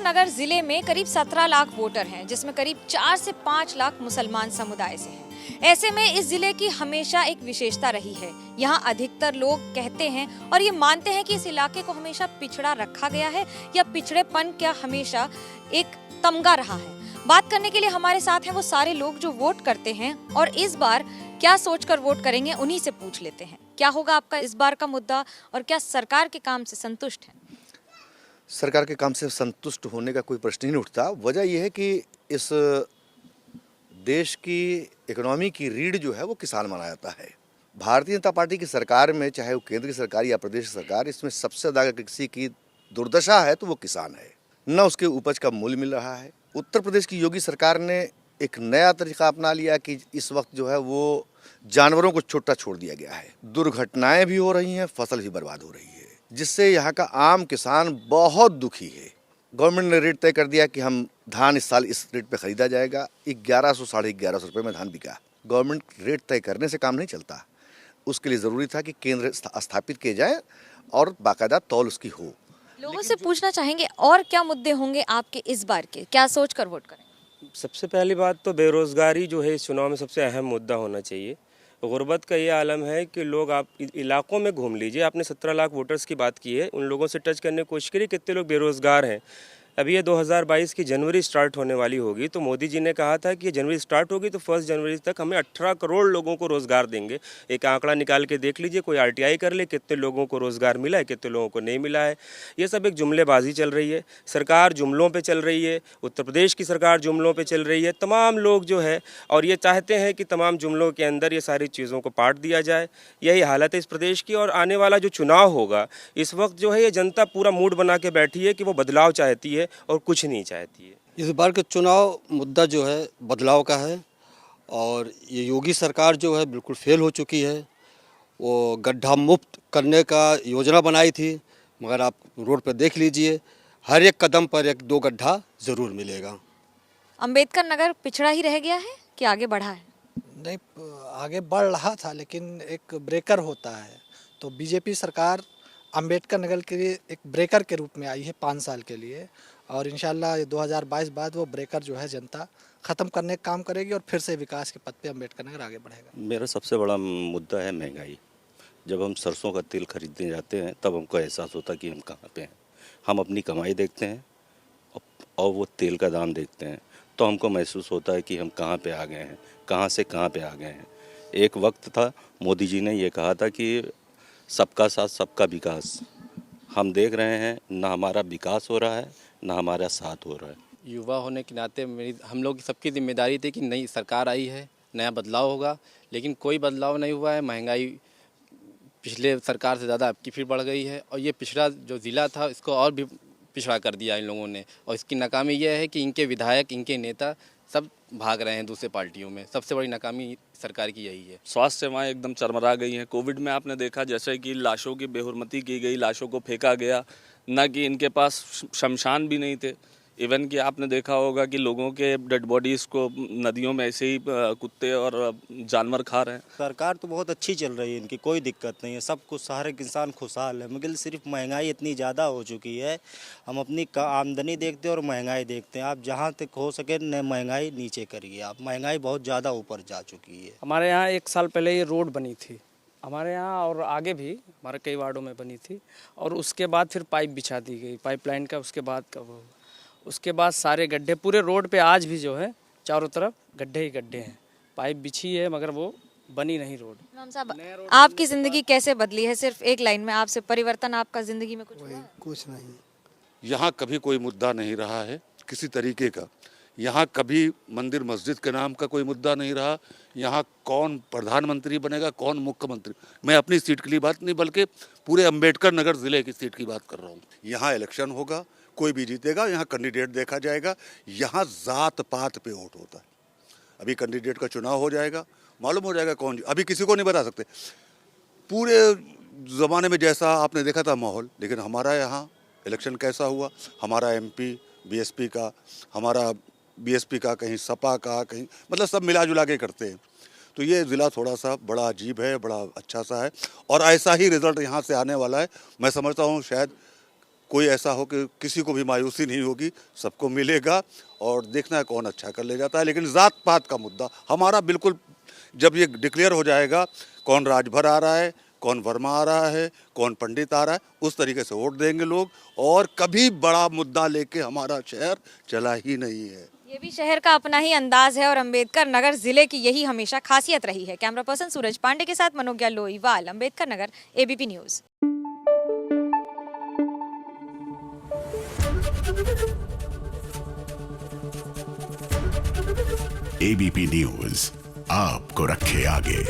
नगर जिले में करीब 17 लाख वोटर हैं, जिसमें करीब 4 से 5 लाख मुसलमान समुदाय से हैं। ऐसे में इस जिले की हमेशा एक विशेषता रही है। यहाँ अधिकतर लोग कहते हैं और ये मानते हैं कि इस इलाके को हमेशा पिछड़ा रखा गया है या पिछड़ेपन क्या हमेशा एक तमगा रहा है। बात करने के लिए हमारे साथ हैं वो सारे लोग जो वोट करते हैं और इस बार क्या सोचकर वोट करेंगे, उन्हीं से पूछ लेते हैं। क्या होगा आपका इस बार का मुद्दा और क्या सरकार के काम से संतुष्ट हैं? सरकार के काम से संतुष्ट होने का कोई प्रश्न ही नहीं उठता। वजह यह है कि इस देश की इकोनॉमी की रीढ़ जो है वो किसान माना जाता है। भारतीय जनता पार्टी की सरकार में, चाहे वो केंद्र की सरकार या प्रदेश सरकार, इसमें सबसे ज़्यादा किसी की दुर्दशा है तो वो किसान है। न उसके उपज का मूल्य मिल रहा है। उत्तर प्रदेश की योगी सरकार ने एक नया तरीका अपना लिया कि इस वक्त जो है वो जानवरों को छुट्टा छोड़ दिया गया है। दुर्घटनाएं भी हो रही हैं, फसल भी बर्बाद हो रही है, जिससे यहाँ का आम किसान बहुत दुखी है। गवर्नमेंट ने रेट तय कर दिया कि हम धान इस साल इस रेट पे खरीदा जाएगा। 1100 साढ़े 1100 रुपये में धान बिका। गवर्नमेंट रेट तय करने से काम नहीं चलता। उसके लिए ज़रूरी था कि केंद्र स्थापित किए जाए और बाकायदा तौल उसकी हो। लोगों से पूछना चाहेंगे और क्या मुद्दे होंगे आपके इस बार के, क्या सोचकर वोट करें? सबसे पहली बात तो बेरोज़गारी जो है इस चुनाव में सबसे अहम मुद्दा होना चाहिए। गुर्बत का ये आलम है कि लोग, आप इलाकों में घूम लीजिए। आपने 17 लाख वोटर्स की बात की है, उन लोगों से टच करने की कोशिश करिए कितने लोग बेरोज़गार हैं। अभी ये 2022 की जनवरी स्टार्ट होने वाली होगी, तो मोदी जी ने कहा था कि ये जनवरी स्टार्ट होगी तो 1 जनवरी तक हमें 18 करोड़ लोगों को रोज़गार देंगे। एक आंकड़ा निकाल के देख लीजिए, कोई RTI कर ले, कितने लोगों को रोज़गार मिला है, कितने लोगों को नहीं मिला है। ये सब एक जुमलेबाजी चल रही है। सरकार जुमलों पे चल रही है, उत्तर प्रदेश की सरकार जुमलों पे चल रही है। तमाम लोग जो है और ये चाहते हैं कि तमाम जुमलों के अंदर ये सारी चीज़ों को पाट दिया जाए। यही हालत है इस प्रदेश की। और आने वाला जो चुनाव होगा, इस वक्त जो है ये जनता पूरा मूड बना के बैठी है कि वो बदलाव चाहती है और कुछ नहीं चाहती है। इस बार का चुनाव मुद्दा जो है बदलाव का है और ये योगी सरकार जो है बिल्कुल फेल हो चुकी है। वो गड्ढा मुक्त करने का योजना बनाई थी, मगर आप रोड पर देख लीजिए, हर एक कदम पर 1-2 गड्ढा ज़रूर मिलेगा। अंबेडकर नगर पिछड़ा ही रह गया है कि आगे बढ़ा है? नहीं, आगे बढ़ रहा था, लेकिन एक ब्रेकर होता है। तो बीजेपी सरकार अंबेडकर नगर के लिए एक ब्रेकर के रूप में आई है 5 साल के लिए, और इंशाल्लाह 2022 बाद वो ब्रेकर जो है जनता ख़त्म करने का काम करेगी और फिर से विकास के पथ पे अंबेडकर नगर आगे बढ़ेगा। मेरा सबसे बड़ा मुद्दा है महंगाई। जब हम सरसों का तेल खरीदने जाते हैं तब हमको एहसास होता है कि हम कहाँ पे हैं। हम अपनी कमाई देखते हैं और वो तेल का दाम देखते हैं तो हमको महसूस होता है कि हम कहाँ पे आ गए हैं, कहाँ से कहाँ पे आ गए हैं। एक वक्त था, मोदी जी ने ये कहा था कि सबका साथ सबका विकास। हम देख रहे हैं ना हमारा विकास हो रहा है ना हमारा साथ हो रहा है। युवा होने के नाते हम लोग सबकी जिम्मेदारी थी कि नई सरकार आई है, नया बदलाव होगा, लेकिन कोई बदलाव नहीं हुआ है। महंगाई पिछले सरकार से ज़्यादा अब की फिर बढ़ गई है और ये पिछड़ा जो ज़िला था इसको और भी पिछड़ा कर दिया इन लोगों ने। और इसकी नाकामी यह है कि इनके विधायक, इनके नेता सब भाग रहे हैं दूसरे पार्टियों में। सबसे बड़ी नाकामी सरकार की यही है। स्वास्थ्य सेवाएं एकदम चरमरा गई हैं। कोविड में आपने देखा जैसे कि लाशों की बेहुरमती की गई, लाशों को फेंका गया, न कि इनके पास शमशान भी नहीं थे। इवन कि आपने देखा होगा कि लोगों के डेड बॉडीज़ को नदियों में ऐसे ही कुत्ते और जानवर खा रहे हैं। सरकार तो बहुत अच्छी चल रही है, इनकी कोई दिक्कत नहीं है, सब कुछ सारे इंसान खुशहाल है। मगर सिर्फ महंगाई इतनी ज़्यादा हो चुकी है, हम अपनी आमदनी देखते हैं और महंगाई देखते हैं। आप जहाँ तक हो सके न महंगाई नीचे करिए। आप महंगाई बहुत ज़्यादा ऊपर जा चुकी है। हमारे यहाँ 1 साल पहले ये रोड बनी थी हमारे यहाँ, और आगे भी हमारे कई वार्डों में बनी थी, और उसके बाद फिर पाइप बिछा दी गई पाइपलाइन का। उसके बाद का वो, उसके बाद सारे गड्ढे पूरे रोड पे आज भी जो है चारों तरफ गड्ढे ही गड्ढे हैं। पाइप बिछी है मगर वो बनी नहीं रोड। इमाम साहब, आपकी ज़िंदगी कैसे बदली है? सिर्फ एक लाइन में आपसे परिवर्तन आपका ज़िंदगी में कुछ हुआ है? कुछ नहीं। यहाँ कभी कोई मुद्दा नहीं रहा है किसी तरीके का। यहाँ कभी मंदिर मस्जिद के नाम का कोई मुद्दा नहीं रहा। यहाँ कौन प्रधानमंत्री बनेगा, कौन मुख्यमंत्री, मैं अपनी सीट के लिए बात नहीं बल्कि पूरे अंबेडकर नगर ज़िले की सीट की बात कर रहा हूँ। यहाँ इलेक्शन होगा, कोई भी जीतेगा, यहाँ कैंडिडेट देखा जाएगा। यहाँ जात पात पे वोट होता है। अभी कैंडिडेट का चुनाव हो जाएगा, मालूम हो जाएगा कौन। अभी किसी को नहीं बता सकते पूरे ज़माने में जैसा आपने देखा था माहौल, लेकिन हमारा यहाँ इलेक्शन कैसा हुआ। हमारा MP BSP का, हमारा BSP का, कहीं सपा का, कहीं मतलब सब मिला जुला के करते हैं। तो ये ज़िला थोड़ा सा बड़ा अजीब है, बड़ा अच्छा सा है और ऐसा ही रिज़ल्ट यहाँ से आने वाला है। मैं समझता हूँ शायद कोई ऐसा हो कि किसी को भी मायूसी नहीं होगी, सबको मिलेगा और देखना है कौन अच्छा कर ले जाता है। लेकिन जात पात का मुद्दा हमारा बिल्कुल, जब ये डिक्लेयर हो जाएगा कौन राजभर आ रहा है, कौन वर्मा आ रहा है, कौन पंडित आ रहा है, उस तरीके से वोट देंगे लोग। और कभी बड़ा मुद्दा लेके हमारा शहर चला ही नहीं है। ये भी शहर का अपना ही अंदाज है और अंबेडकर नगर जिले की यही हमेशा खासियत रही है। कैमरा पर्सन सूरज पांडे के साथ Manogya Loiwal, Ambedkar Nagar, ABP news. ABP news आपको रखे आगे।